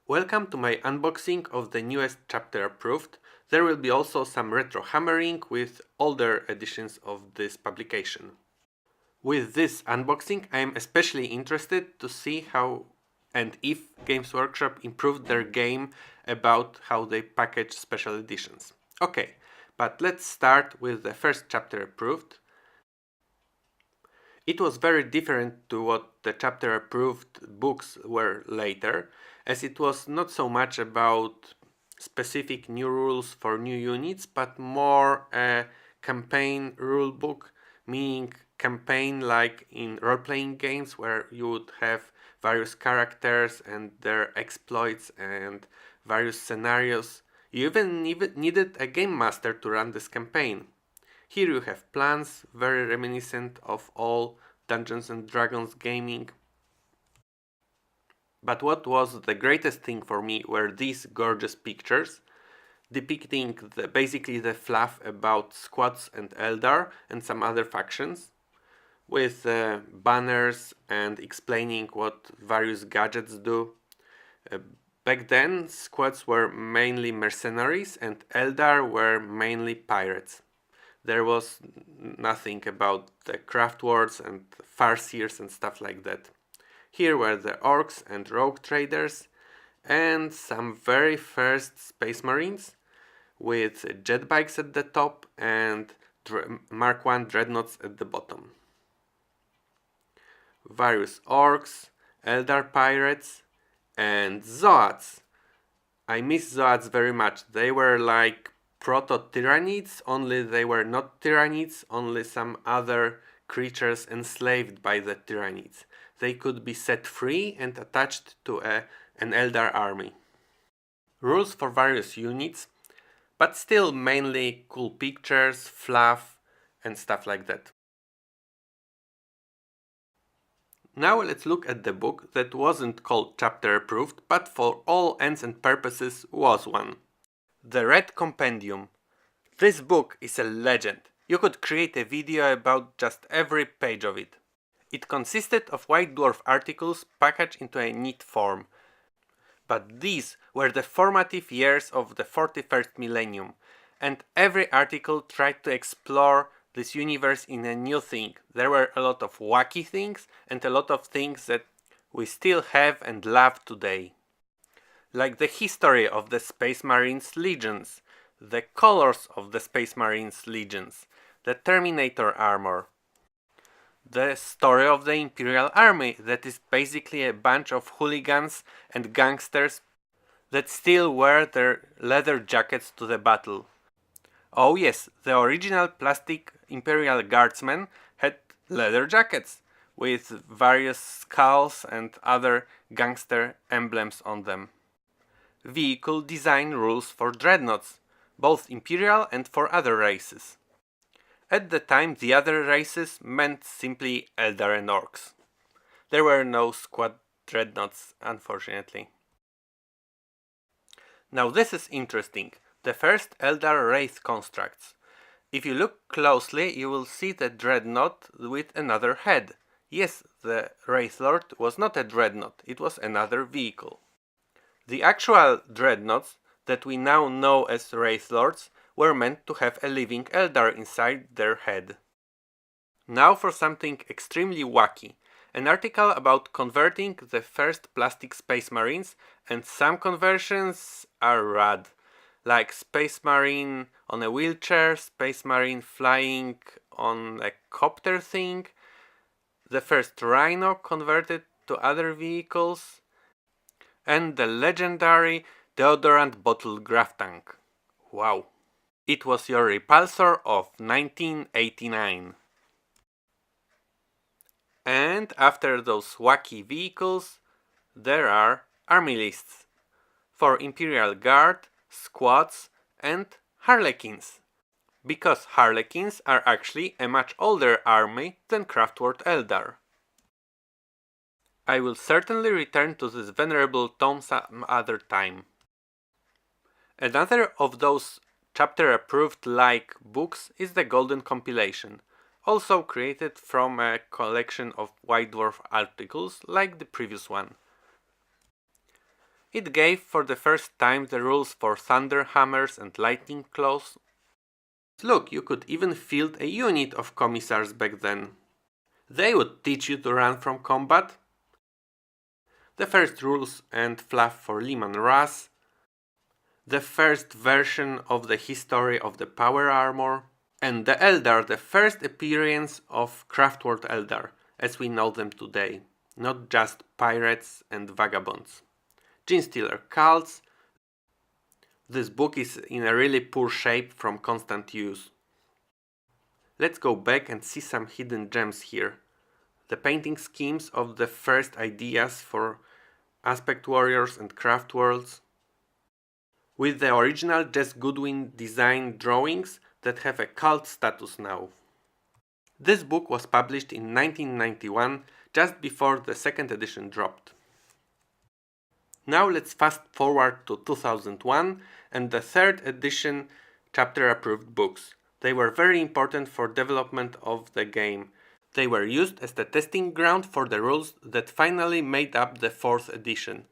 Welcome to my unboxing of the newest chapter approved. There will be also some retro hammering with older editions of this publication. With this unboxing I am especially interested to see how and if Games Workshop improved their game about how they package special editions. Okay, but let's start with the first chapter approved. It was very different to what the chapter approved books were later, as it was not so much about specific new rules for new units, but more a campaign rulebook, meaning campaign like in role-playing games where you would have various characters and their exploits and various scenarios. You even needed a game master to run this campaign. Here you have plans, very reminiscent of all Dungeons and Dragons gaming. But what was the greatest thing for me were these gorgeous pictures, depicting basically the fluff about squads and Eldar and some other factions, with banners and explaining what various gadgets do. Back then, squads were mainly mercenaries and Eldar were mainly pirates. There was nothing about the craft words and farseers and stuff like that. Here were the orcs and rogue traders and some very first space marines with jet bikes at the top and Mark I dreadnoughts at the bottom. Various orcs, Eldar pirates and Zoads. I miss Zoads very much. They were like proto-tyrannids, only they were not tyrannids, only some other creatures enslaved by the tyrannids. They could be set free and attached to an Eldar army. Rules for various units, but still mainly cool pictures, fluff and stuff like that. Now let's look at the book that wasn't called chapter approved, but for all ends and purposes was one. The Red Compendium. This book is a legend. You could create a video about just every page of it. It consisted of White Dwarf articles packaged into a neat form. But these were the formative years of the 41st millennium, and every article tried to explore this universe in a new thing. There were a lot of wacky things and a lot of things that we still have and love today. Like the history of the Space Marines legions, the colors of the Space Marines legions, the Terminator armor, the story of the Imperial Army that is basically a bunch of hooligans and gangsters that still wear their leather jackets to the battle. Oh yes, the original plastic Imperial Guardsmen had leather jackets with various skulls and other gangster emblems on them. Vehicle design rules for dreadnoughts, both Imperial and for other races. At the time the other races meant simply Eldar and Orcs. There were no squad dreadnoughts, unfortunately. Now this is interesting, the first Eldar Wraith constructs. If you look closely you will see the dreadnought with another head. Yes, the Wraith Lord was not a dreadnought, it was another vehicle. The actual dreadnoughts that we now know as Wraith Lords were meant to have a living Eldar inside their head. Now for something extremely wacky. An article about converting the first plastic Space Marines, and some conversions are rad. Like Space Marine on a wheelchair, Space Marine flying on a copter thing, the first Rhino converted to other vehicles, and the legendary deodorant bottle Graf tank. Wow. It was your repulsor of 1989. And after those wacky vehicles, there are army lists for Imperial Guard, squads and Harlequins. Because Harlequins are actually a much older army than Craftworld Eldar. I will certainly return to this venerable tome some other time. Another of those chapter approved like books is the Golden Compilation, also created from a collection of White Dwarf articles like the previous one. It gave for the first time the rules for thunder hammers and lightning claws. Look, you could even field a unit of commissars back then. They would teach you to run from combat. The first rules and fluff for Leman Russ. The first version of the history of the power armor. And the Eldar, the first appearance of Craftworld Eldar, as we know them today. Not just pirates and vagabonds. Genestealer cults. This book is in a really poor shape from constant use. Let's go back and see some hidden gems here. The painting schemes of the first ideas for Aspect Warriors and Craft Worlds. With the original Jess Goodwin design drawings that have a cult status now. This book was published in 1991, just before the second edition dropped. Now let's fast forward to 2001 and the third edition chapter approved books. They were very important for development of the game. They were used as the testing ground for the rules that finally made up the fourth edition.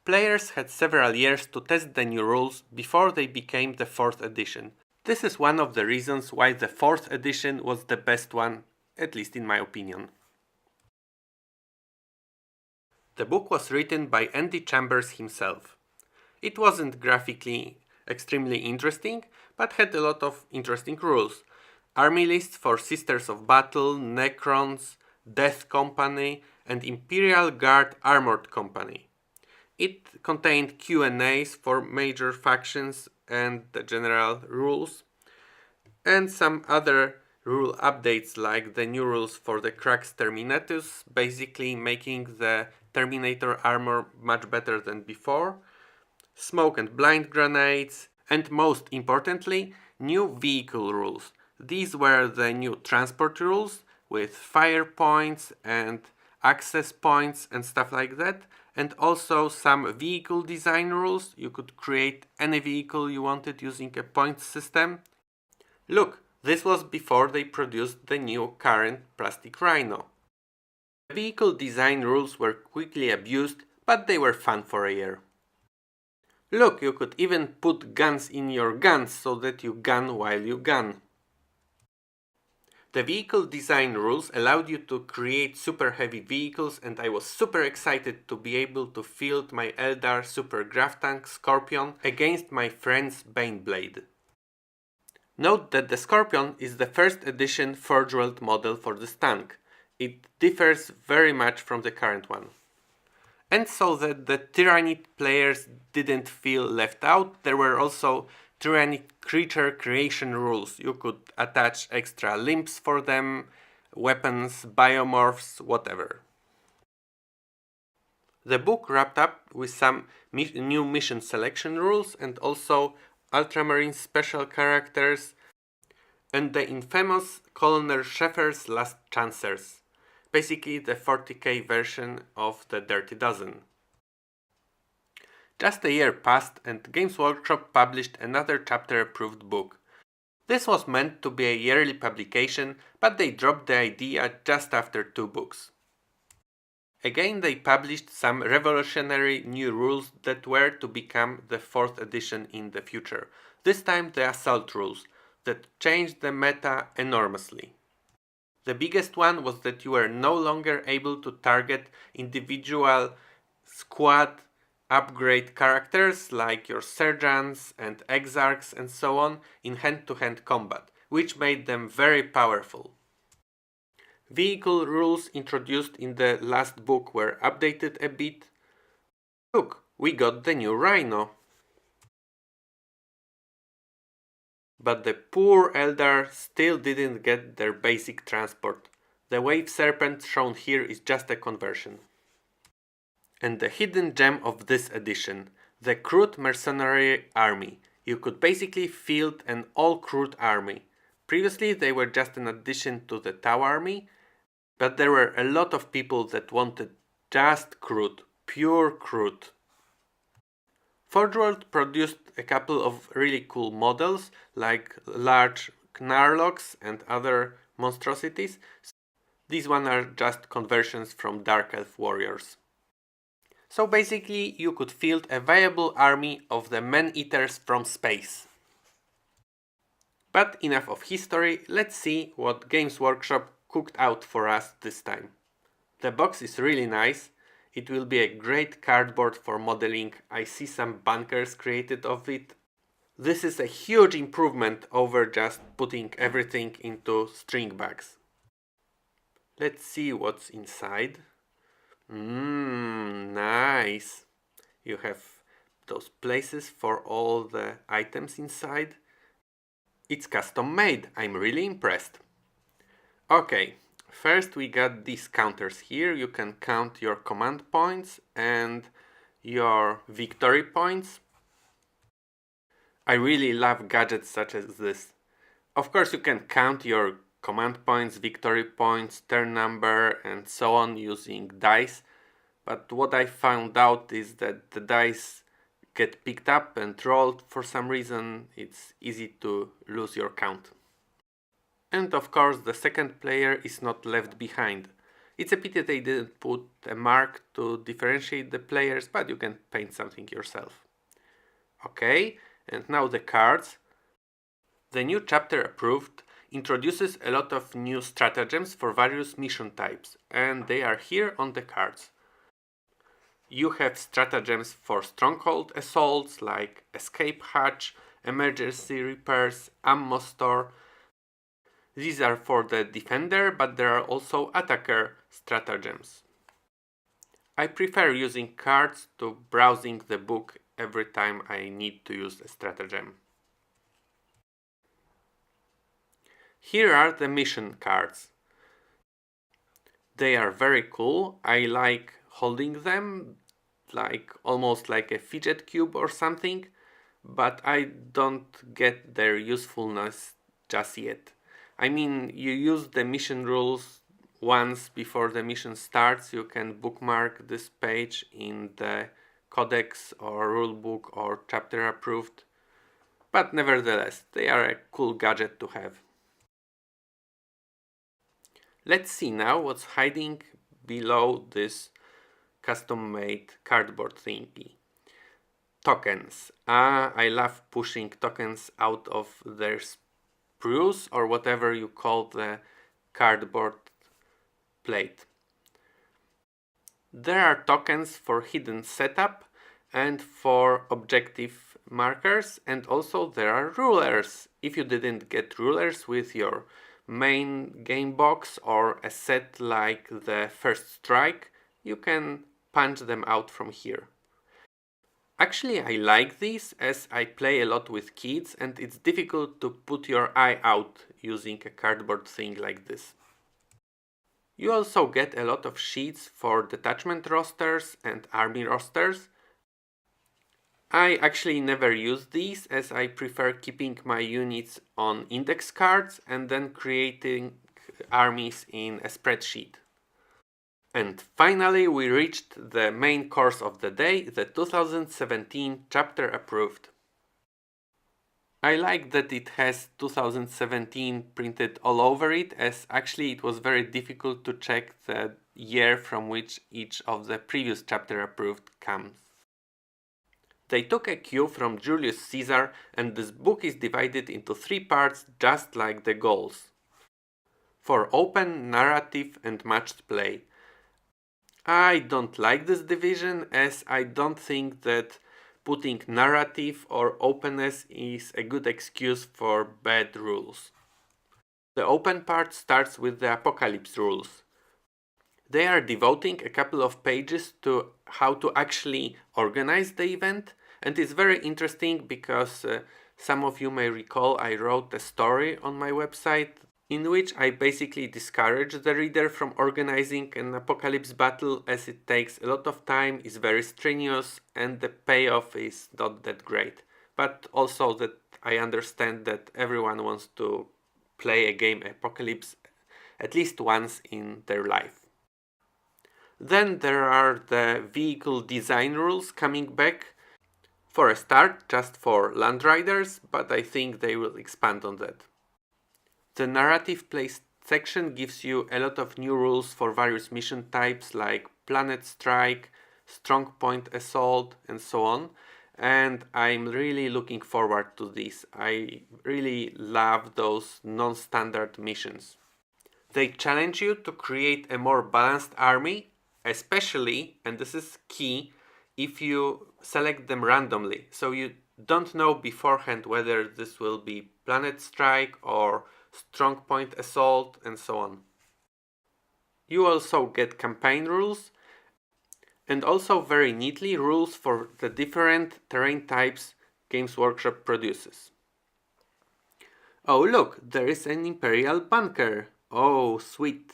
Players had several years to test the new rules before they became the fourth edition. This is one of the reasons why the fourth edition was the best one, at least in my opinion. The book was written by Andy Chambers himself. It wasn't graphically extremely interesting, but had a lot of interesting rules. Army lists for Sisters of Battle, Necrons, Death Company, and Imperial Guard Armored Company. It contained Q&As for major factions and the general rules, and some other rule updates like the new rules for the Crax Terminatus, basically making the Terminator armor much better than before, smoke and blind grenades, and most importantly, new vehicle rules. These were the new transport rules with fire points and access points and stuff like that, and also some vehicle design rules. You could create any vehicle you wanted using a points system. Look, this was before they produced the new current plastic Rhino. The vehicle design rules were quickly abused, but they were fun for a year. Look, you could even put guns in your guns so that you gun while you gun. The vehicle design rules allowed you to create super heavy vehicles, and I was super excited to be able to field my Eldar Super Grav Tank Scorpion against my friend's Baneblade. Note that the Scorpion is the first edition Forge World model for this tank. It differs very much from the current one. And so that the Tyrannid players didn't feel left out, there were also Tyrannid creature creation rules. You could attach extra limbs for them, weapons, biomorphs, whatever. The book wrapped up with some new mission selection rules and also Ultramarine special characters and the infamous Colonel Sheffer's Last Chancers. Basically the 40k version of the Dirty Dozen. Just a year passed and Games Workshop published another chapter-approved book. This was meant to be a yearly publication, but they dropped the idea just after 2 books. Again they published some revolutionary new rules that were to become the 4th edition in the future. This time the assault rules, that changed the meta enormously. The biggest one was that you were no longer able to target individual squad upgrade characters like your Sergeants and Exarchs and so on in hand-to-hand combat, which made them very powerful. Vehicle rules introduced in the last book were updated a bit. Look, we got the new Rhino. But the poor Eldar still didn't get their basic transport. The Wave Serpent shown here is just a conversion. And the hidden gem of this edition, the Crude Mercenary army. You could basically field an all-Crude army. Previously they were just an addition to the Tau army, but there were a lot of people that wanted just Crude, pure Crude. Forge World produced a couple of really cool models, like large Knarlocks and other monstrosities. These ones are just conversions from Dark Elf warriors. So basically you could field a viable army of the man-eaters from space. But enough of history, let's see what Games Workshop cooked out for us this time. The box is really nice. It will be a great cardboard for modeling. I see some bunkers created of it. This is a huge improvement over just putting everything into string bags. Let's see what's inside. Nice. You have those places for all the items inside. It's custom made. I'm really impressed. Okay, first we got these counters here. You can count your command points and your victory points. I really love gadgets such as this. Of course, you can count your command points, victory points, turn number, and so on using dice. But what I found out is that the dice get picked up and rolled for some reason. It's easy to lose your count. And of course, the second player is not left behind. It's a pity they didn't put a mark to differentiate the players, but you can paint something yourself. Okay, and now the cards. The new chapter approved introduces a lot of new stratagems for various mission types, and they are here on the cards. You have stratagems for stronghold assaults like escape hatch, emergency repairs, ammo store. These are for the defender, but there are also attacker stratagems. I prefer using cards to browsing the book every time I need to use a stratagem. Here are the mission cards. They are very cool. I like holding them, almost like a fidget cube or something, but I don't get their usefulness just yet. I mean, you use the mission rules once before the mission starts. You can bookmark this page in the codex or rulebook or chapter approved, but nevertheless, they are a cool gadget to have. Let's see now what's hiding below this custom-made cardboard thingy. Tokens. I love pushing tokens out of their sprues or whatever you call the cardboard plate. There are tokens for hidden setup and for objective markers, and also there are rulers. If you didn't get rulers with your main game box or a set like the First Strike, you can punch them out from here. Actually, I like these as I play a lot with kids and it's difficult to put your eye out using a cardboard thing like this. You also get a lot of sheets for detachment rosters and army rosters. I actually never use these as I prefer keeping my units on index cards and then creating armies in a spreadsheet. And finally we reached the main course of the day, the 2017 chapter approved. I like that it has 2017 printed all over it, as actually it was very difficult to check the year from which each of the previous chapter approved comes. They took a cue from Julius Caesar, and this book is divided into 3 parts just like the goals. For open, narrative and matched play. I don't like this division as I don't think that putting narrative or openness is a good excuse for bad rules. The open part starts with the apocalypse rules. They are devoting a couple of pages to how to actually organize the event, and it's very interesting because some of you may recall I wrote a story on my website in which I basically discourage the reader from organizing an apocalypse battle as it takes a lot of time, is very strenuous, and the payoff is not that great. But also that I understand that everyone wants to play a game Apocalypse at least once in their life. Then there are the vehicle design rules coming back. For a start, just for Land Riders, but I think they will expand on that. The narrative place section gives you a lot of new rules for various mission types like Planet Strike, strong point assault, and so on. And I'm really looking forward to this. I really love those non-standard missions. They challenge you to create a more balanced army, especially, and this is key, if you select them randomly. So you don't know beforehand whether this will be planet strike or strong point assault and so on. You also get campaign rules and also very neatly rules for the different terrain types Games Workshop produces. Oh look, there is an Imperial bunker. Oh sweet.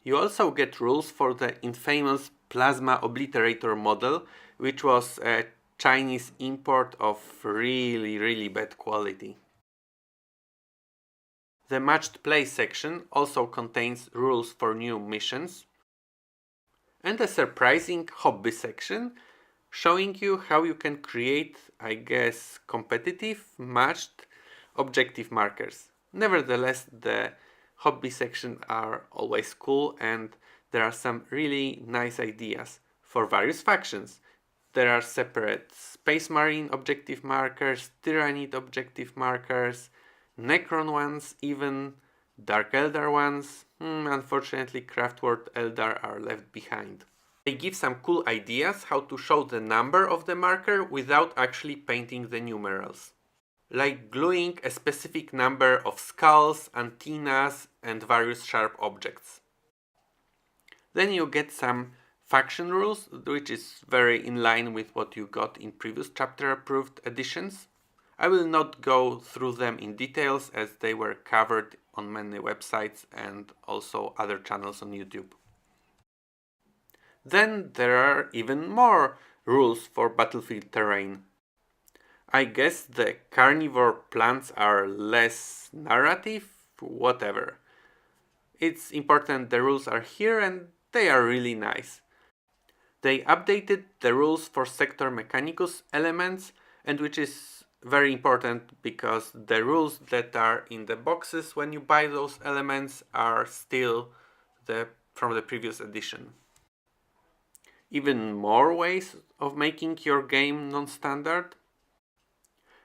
You also get rules for the infamous Plasma Obliterator model, which was a Chinese import of really bad quality. The matched play section also contains rules for new missions, and a surprising hobby section showing you how you can create, I guess, competitive, matched objective markers. Nevertheless, the hobby section are always cool and there are some really nice ideas for various factions. There are separate Space Marine objective markers, Tyrannid objective markers, Necron ones even, Dark Eldar ones. Unfortunately, Craftworld Eldar are left behind. They give some cool ideas how to show the number of the marker without actually painting the numerals. Like gluing a specific number of skulls, antennas and various sharp objects. Then you get some faction rules, which is very in line with what you got in previous chapter approved editions. I will not go through them in details as they were covered on many websites and also other channels on YouTube. Then there are even more rules for battlefield terrain. I guess the carnivore plants are less narrative, whatever. It's important the rules are here and they are really nice. They updated the rules for Sector Mechanicus elements, and which is very important because the rules that are in the boxes when you buy those elements are still from the previous edition. Even more ways of making your game non-standard,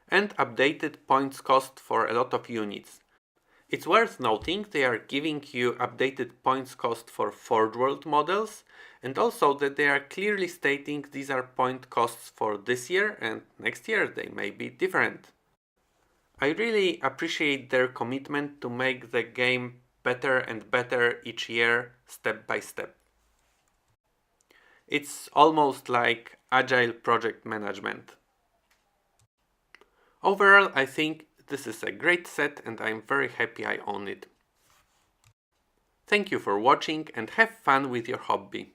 and updated points cost for a lot of units. It's worth noting they are giving you updated points cost for Forge World models, and also that they are clearly stating these are point costs for this year and next year they may be different. I really appreciate their commitment to make the game better and better each year, step by step. It's almost like agile project management. Overall, I think this is a great set and I'm very happy I own it. Thank you for watching and have fun with your hobby.